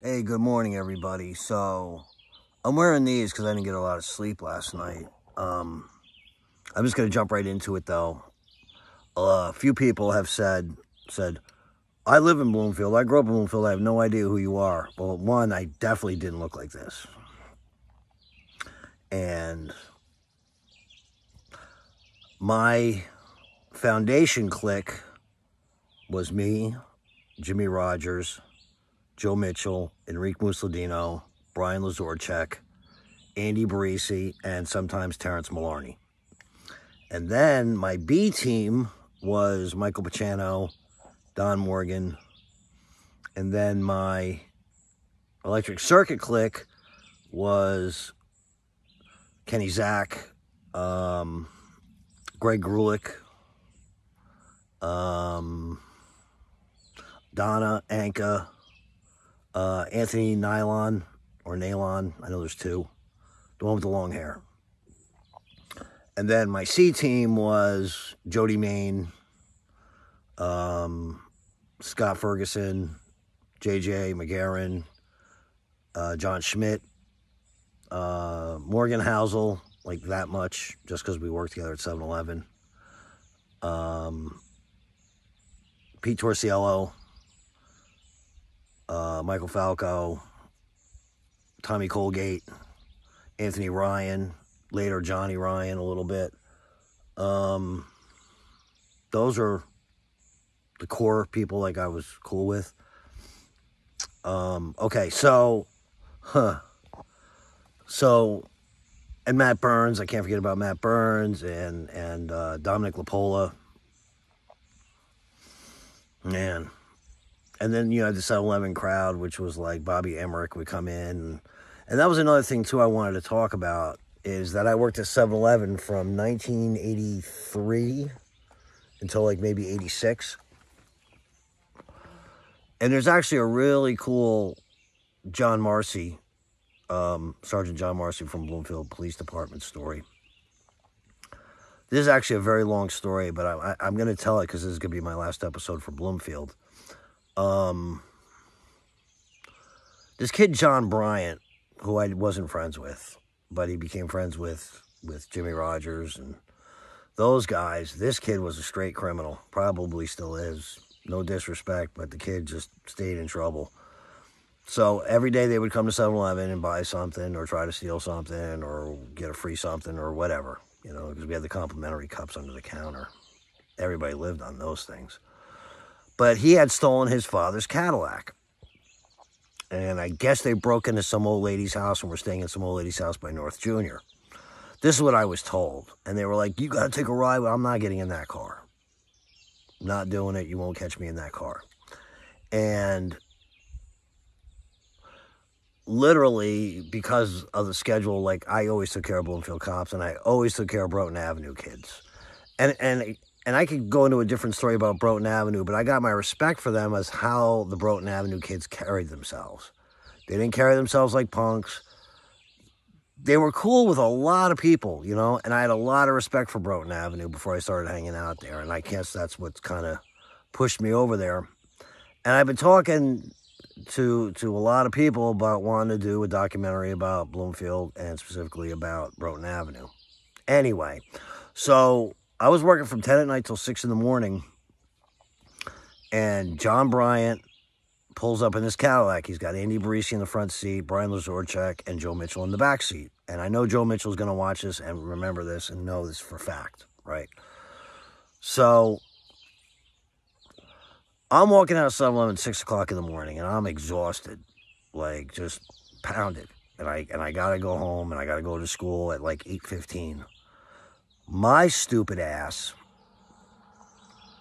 Hey, good morning, everybody. So, I'm wearing these because I didn't get a lot of sleep last night. I'm just going to jump right into it, though. A few people have said, I live in Bloomfield. I grew up in Bloomfield. I have no idea who you are. Well, one, I definitely didn't look like this. And my foundation clique was me, Jimmy Rogers, Joe Mitchell, Enrique Musladino, Brian Lazorchek, Andy Barisi, and sometimes Terrence Malarney. And then my B team was Michael Pacciano, Don Morgan, and then my electric circuit clique was Kenny Zach, Greg Grulich, Donna Anka, Anthony Nylon, or Nylon, I know there's two, the one with the long hair. And then my C team was Jody Main, Scott Ferguson, JJ McGarren, John Schmidt, Morgan Housel, like that much, just because we worked together at 7-Eleven. Pete Torciello, Michael Falco, Tommy Colgate, Anthony Ryan, later Johnny Ryan a little bit. Those are the core people like I was cool with. Okay, so, and Matt Burns, I can't forget about Matt Burns and Dominic LaPola. Man. And then, you know, the 7-Eleven crowd, which was like Bobby Emmerich would come in. And that was another thing, too, I wanted to talk about, is that I worked at 7-Eleven from 1983 until like maybe 86. And there's actually a really cool John Marcy, Sergeant John Marcy from Bloomfield Police Department story. This is actually a very long story, but I'm going to tell it because this is going to be my last episode for Bloomfield. This kid, John Bryant, who I wasn't friends with, but he became friends with Jimmy Rogers and those guys. This kid was a straight criminal, probably still is. No disrespect, but the kid just stayed in trouble. So every day they would come to 7-Eleven and buy something or try to steal something or get a free something or whatever, you know, because we had the complimentary cups under the counter. Everybody lived on those things. But he had stolen his father's Cadillac. And I guess they broke into some old lady's house and were staying in some old lady's house by North Junior. This is what I was told. And they were like, you got to take a ride. I'm not getting in that car. Not doing it. You won't catch me in that car. And literally, because of the schedule, like I always took care of Bloomfield cops and I always took care of Broughton Avenue kids. And I could go into a different story about Broughton Avenue, but I got my respect for them as how the Broughton Avenue kids carried themselves. They didn't carry themselves like punks. They were cool with a lot of people, you know, and I had a lot of respect for Broughton Avenue before I started hanging out there, and I guess that's what's kind of pushed me over there. And I've been talking to a lot of people about wanting to do a documentary about Bloomfield and specifically about Broughton Avenue. Anyway, so I was working from 10 at night till 6 in the morning, and John Bryant pulls up in this Cadillac. He's got Andy Barisi in the front seat, Brian Lazorchek, and Joe Mitchell in the back seat. And I know Joe Mitchell's going to watch this and remember this and know this for fact, right? So I'm walking out of 7-Eleven at 6 o'clock in the morning, and I'm exhausted, like just pounded. And I got to go home, and I got to go to school at like 8:15. My stupid ass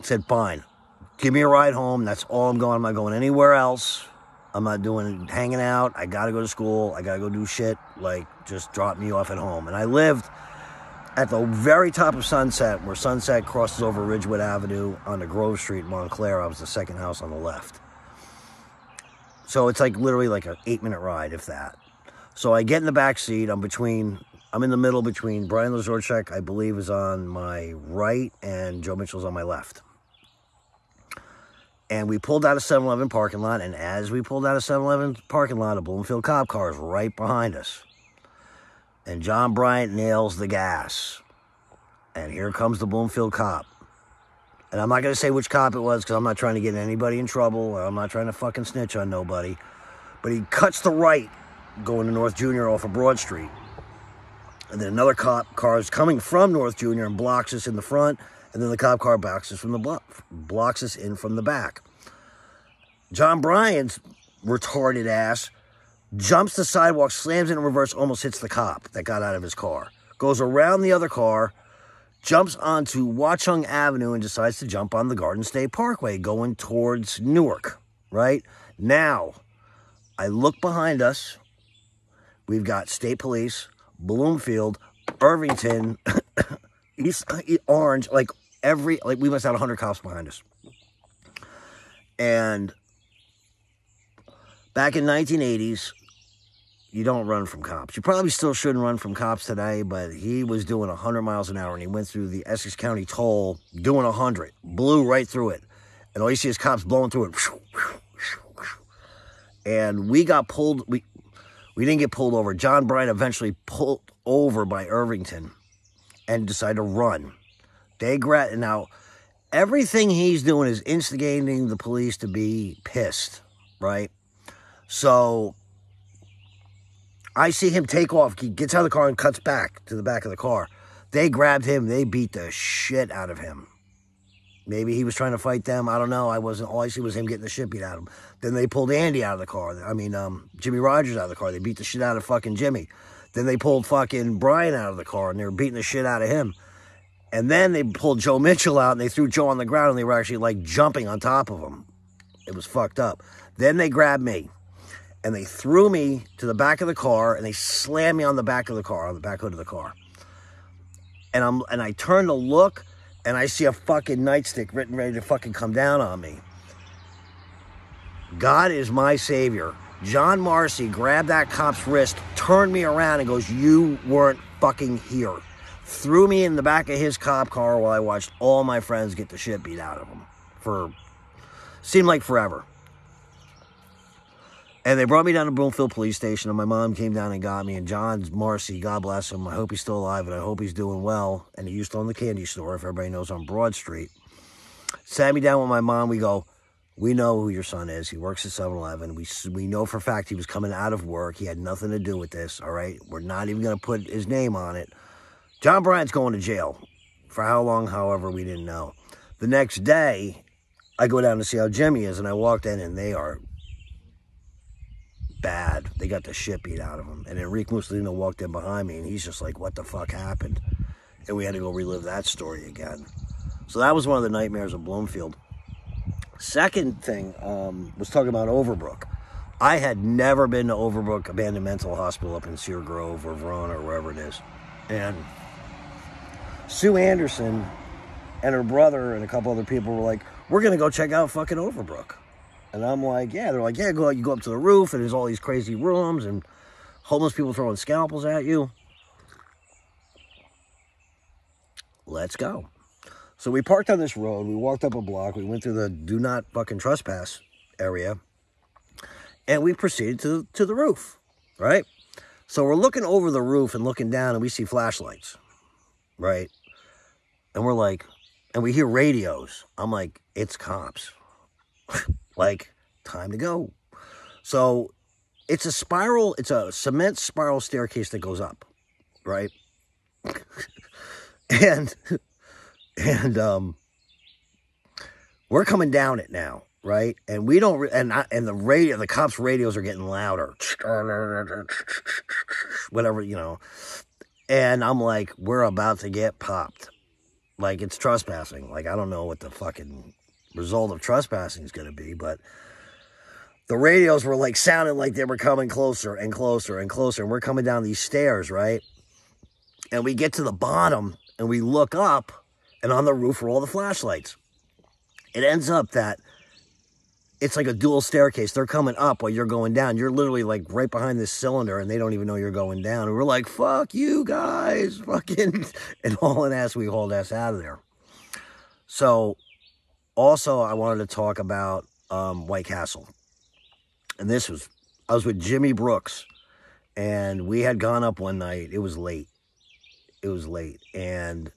said, fine, give me a ride home. That's all I'm going. I'm not going anywhere else. I'm not hanging out. I got to go to school. I got to go do shit. Like, just drop me off at home. And I lived at the very top of Sunset, where Sunset crosses over Ridgewood Avenue onto Grove Street in Montclair. I was the second house on the left. So it's like literally like an 8-minute ride, if that. So I get in the back seat. I'm in the middle between Brian Lazorchek, I believe, is on my right, and Joe Mitchell's on my left. And we pulled out a 7-Eleven parking lot, and as we pulled out a 7-Eleven parking lot, a Bloomfield cop car is right behind us. And John Bryant nails the gas. And here comes the Bloomfield cop. And I'm not going to say which cop it was because I'm not trying to get anybody in trouble or I'm not trying to fucking snitch on nobody. But he cuts the right going to North Junior off of Broad Street. And then another cop car is coming from North Junior and blocks us in the front. And then the cop car blocks us in from the back. John Bryant's retarded ass jumps the sidewalk, slams it in reverse, almost hits the cop that got out of his car. Goes around the other car, jumps onto Watchung Avenue and decides to jump on the Garden State Parkway going towards Newark, right? Now, I look behind us. We've got State Police, Bloomfield, Irvington, East Orange, we must have 100 cops behind us. And back in 1980s, you don't run from cops. You probably still shouldn't run from cops today, but he was doing 100 miles an hour, and he went through the Essex County toll doing 100. Blew right through it. And all you see is cops blowing through it. And we got pulled. We didn't get pulled over. John Bryant eventually pulled over by Irvington and decided to run. Now, everything he's doing is instigating the police to be pissed, right? So I see him take off. He gets out of the car and cuts back to the back of the car. They grabbed him. They beat the shit out of him. Maybe he was trying to fight them. I don't know. All I see was him getting the shit beat out of him. Then they pulled Andy out of the car. Jimmy Rogers out of the car. They beat the shit out of fucking Jimmy. Then they pulled fucking Brian out of the car, and they were beating the shit out of him. And then they pulled Joe Mitchell out, and they threw Joe on the ground, and they were actually, jumping on top of him. It was fucked up. Then they grabbed me. And they threw me to the back of the car, and they slammed me on the back of the car, on the back hood of the car. And I turn to look, and I see a fucking nightstick ready to fucking come down on me. God is my savior. John Marcy grabbed that cop's wrist, turned me around, and goes, "You weren't fucking here." Threw me in the back of his cop car while I watched all my friends get the shit beat out of them. Seemed like forever. And they brought me down to Bloomfield Police Station, and my mom came down and got me. And John Marcy, God bless him, I hope he's still alive, and I hope he's doing well. And he used to own the candy store, if everybody knows, on Broad Street. Sat me down with my mom. We go, "We know who your son is. He works at 7-Eleven. We know for a fact he was coming out of work. He had nothing to do with this, all right? We're not even going to put his name on it. John Bryant's going to jail." For how long, however, we didn't know. The next day, I go down to see how Jimmy is, and I walked in, and they are bad. They got the shit beat out of him. And Enrique Mussolino walked in behind me, and he's just like, "What the fuck happened?" And we had to go relive that story again. So that was one of the nightmares of Bloomfield. Second thing was talking about Overbrook. I had never been to Overbrook Abandoned Mental Hospital up in Cedar Grove or Verona or wherever it is. And Sue Anderson and her brother and a couple other people were like, "We're going to go check out fucking Overbrook." And I'm like, "Yeah." They're like, "Yeah, go. You go up to the roof, and there's all these crazy rooms, and homeless people throwing scalpels at you." Let's go. So we parked on this road. We walked up a block. We went through the do not fucking trespass area. And we proceeded to the roof, right? So we're looking over the roof and looking down, and we see flashlights, right? And we're like, and we hear radios. I'm like, it's cops. Time to go. So it's a cement spiral staircase that goes up, right? and we're coming down it now, right? And we don't, and the cops' radios are getting louder, whatever, And I'm like, we're about to get popped. It's trespassing. I don't know what the fucking result of trespassing is going to be, but the radios were sounding like they were coming closer and closer and closer. And we're coming down these stairs, right? And we get to the bottom and we look up, and on the roof are all the flashlights. It ends up that it's like a dual staircase. They're coming up while you're going down. You're literally right behind this cylinder, and they don't even know you're going down. And we're like, "Fuck you guys," fucking, and hauling ass. We hauled ass out of there. So Also, I wanted to talk about White Castle. And I was with Jimmy Brooks, and we had gone up one night. It was late. And